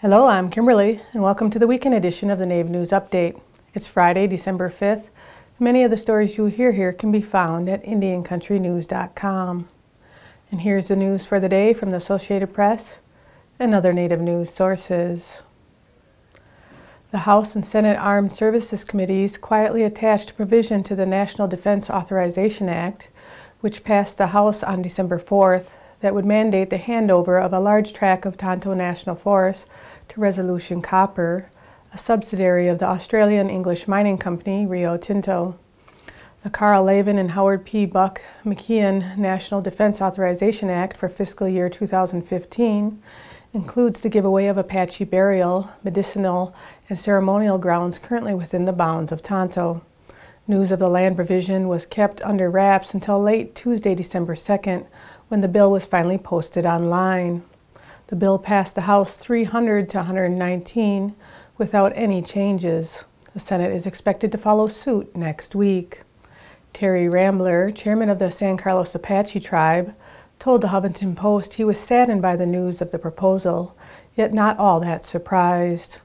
Hello, I'm Kimberly, and welcome to the weekend edition of the Native News Update. It's Friday, December 5th. Many of the stories you hear here can be found at IndianCountryTV.com. And here's the news for the day from the Associated Press and other Native news sources. The House and Senate Armed Services Committees quietly attached a provision to the National Defense Authorization Act, which passed the House on December 4th, that would mandate the handover of a large tract of Tonto National Forest to Resolution Copper, a subsidiary of the Australian English mining company Rio Tinto. The Carl Lavin and Howard P. Buck McKeon National Defense Authorization Act for fiscal year 2015 includes the giveaway of Apache burial, medicinal, and ceremonial grounds currently within the bounds of Tonto. News of the land provision was kept under wraps until late Tuesday, December 2nd, when the bill was finally posted online. The bill passed the House 300 to 119 without any changes. The Senate is expected to follow suit next week. Terry Rambler, chairman of the San Carlos Apache tribe, told the Huffington Post he was saddened by the news of the proposal, yet not all that surprised.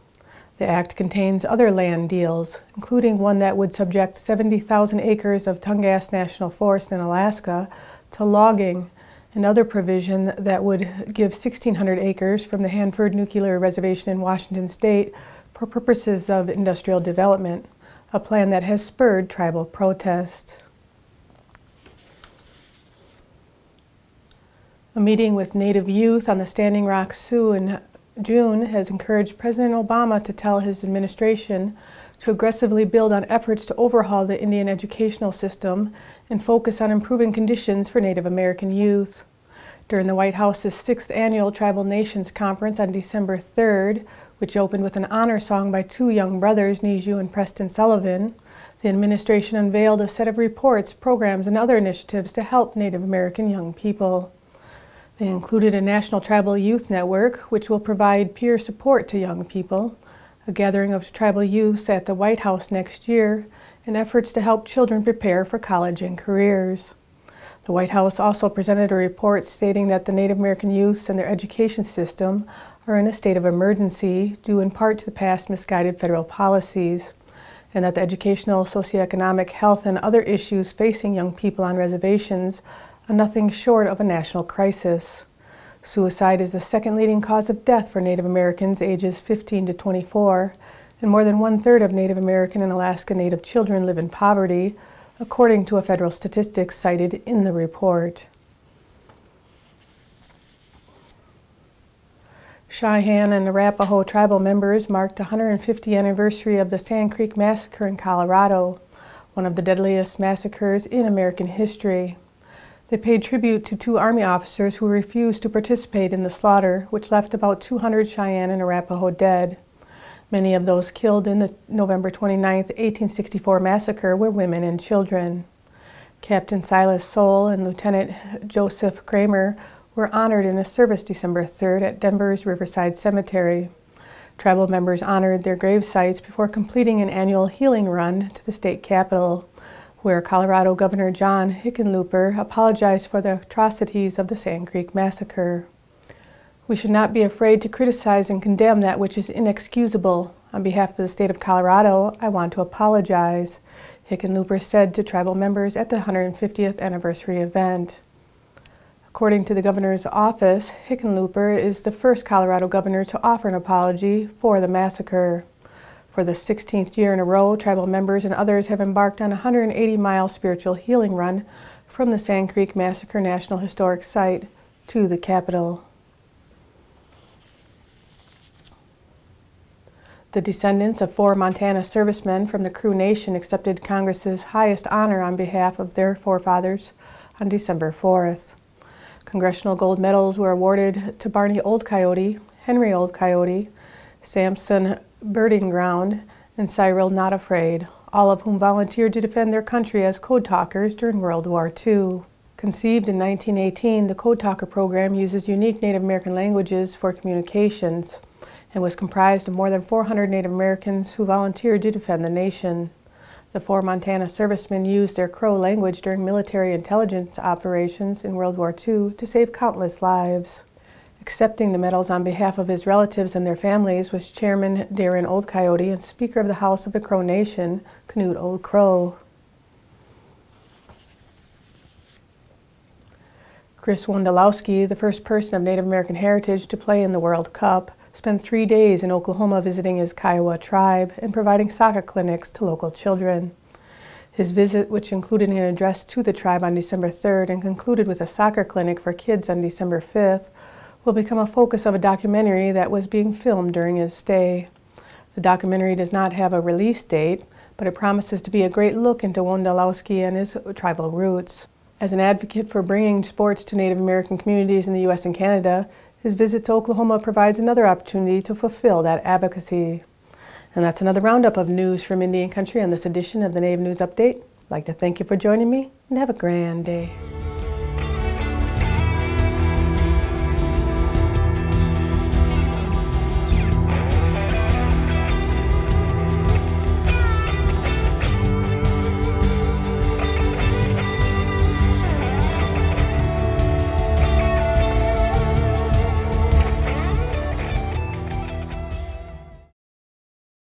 The act contains other land deals, including one that would subject 70,000 acres of Tungas National Forest in Alaska to logging, another provision that would give 1,600 acres from the Hanford Nuclear Reservation in Washington State for purposes of industrial development, a plan that has spurred tribal protest. A meeting with Native youth on the Standing Rock Sioux in June has encouraged President Obama to tell his administration to aggressively build on efforts to overhaul the Indian educational system and focus on improving conditions for Native American youth. During the White House's 6th Annual Tribal Nations Conference on December 3rd, which opened with an honor song by two young brothers, Niju and Preston Sullivan, the administration unveiled a set of reports, programs, and other initiatives to help Native American young people. They included a National Tribal Youth Network, which will provide peer support to young people, a gathering of tribal youths at the White House next year, and efforts to help children prepare for college and careers. The White House also presented a report stating that the Native American youths and their education system are in a state of emergency due in part to the past misguided federal policies, and that the educational, socioeconomic, health, and other issues facing young people on reservations are nothing short of a national crisis. Suicide is the second leading cause of death for Native Americans ages 15 to 24, and more than 1/3 of Native American and Alaska Native children live in poverty, according to a federal statistics cited in the report. Cheyenne and Arapaho tribal members marked the 150th anniversary of the Sand Creek Massacre in Colorado, one of the deadliest massacres in American history. They paid tribute to two Army officers who refused to participate in the slaughter, which left about 200 Cheyenne and Arapaho dead. Many of those killed in the November 29, 1864 massacre were women and children. Captain Silas Soule and Lieutenant Joseph Kramer were honored in a service December 3rd at Denver's Riverside Cemetery. Tribal members honored their grave sites before completing an annual healing run to the state capitol, where Colorado Governor John Hickenlooper apologized for the atrocities of the Sand Creek Massacre. "We should not be afraid to criticize and condemn that which is inexcusable. On behalf of the state of Colorado, I want to apologize," Hickenlooper said to tribal members at the 150th anniversary event. According to the governor's office, Hickenlooper is the first Colorado governor to offer an apology for the massacre. For the 16th year in a row, tribal members and others have embarked on a 180-mile spiritual healing run from the Sand Creek Massacre National Historic Site to the Capitol. The descendants of 4 Montana servicemen from the Crew Nation accepted Congress's highest honor on behalf of their forefathers on December 4th. Congressional Gold Medals were awarded to Barney Old Coyote, Henry Old Coyote, Samson Birding Ground, and Cyril Not Afraid, all of whom volunteered to defend their country as code talkers during World War II. Conceived in 1918, the Code Talker program uses unique Native American languages for communications and was comprised of more than 400 Native Americans who volunteered to defend the nation. The 4 Montana servicemen used their Crow language during military intelligence operations in World War II to save countless lives. Accepting the medals on behalf of his relatives and their families was Chairman Darren Old Coyote and Speaker of the House of the Crow Nation, Knut Old Crow. Chris Wondolowski, the first person of Native American heritage to play in the World Cup, spent 3 days in Oklahoma visiting his Kiowa tribe and providing soccer clinics to local children. His visit, which included an address to the tribe on December 3rd and concluded with a soccer clinic for kids on December 5th, will become a focus of a documentary that was being filmed during his stay. The documentary does not have a release date, but it promises to be a great look into Wondolowski and his tribal roots. As an advocate for bringing sports to Native American communities in the U.S. and Canada, his visit to Oklahoma provides another opportunity to fulfill that advocacy. And that's another roundup of news from Indian Country on this edition of the Native News Update. I'd like to thank you for joining me and have a grand day.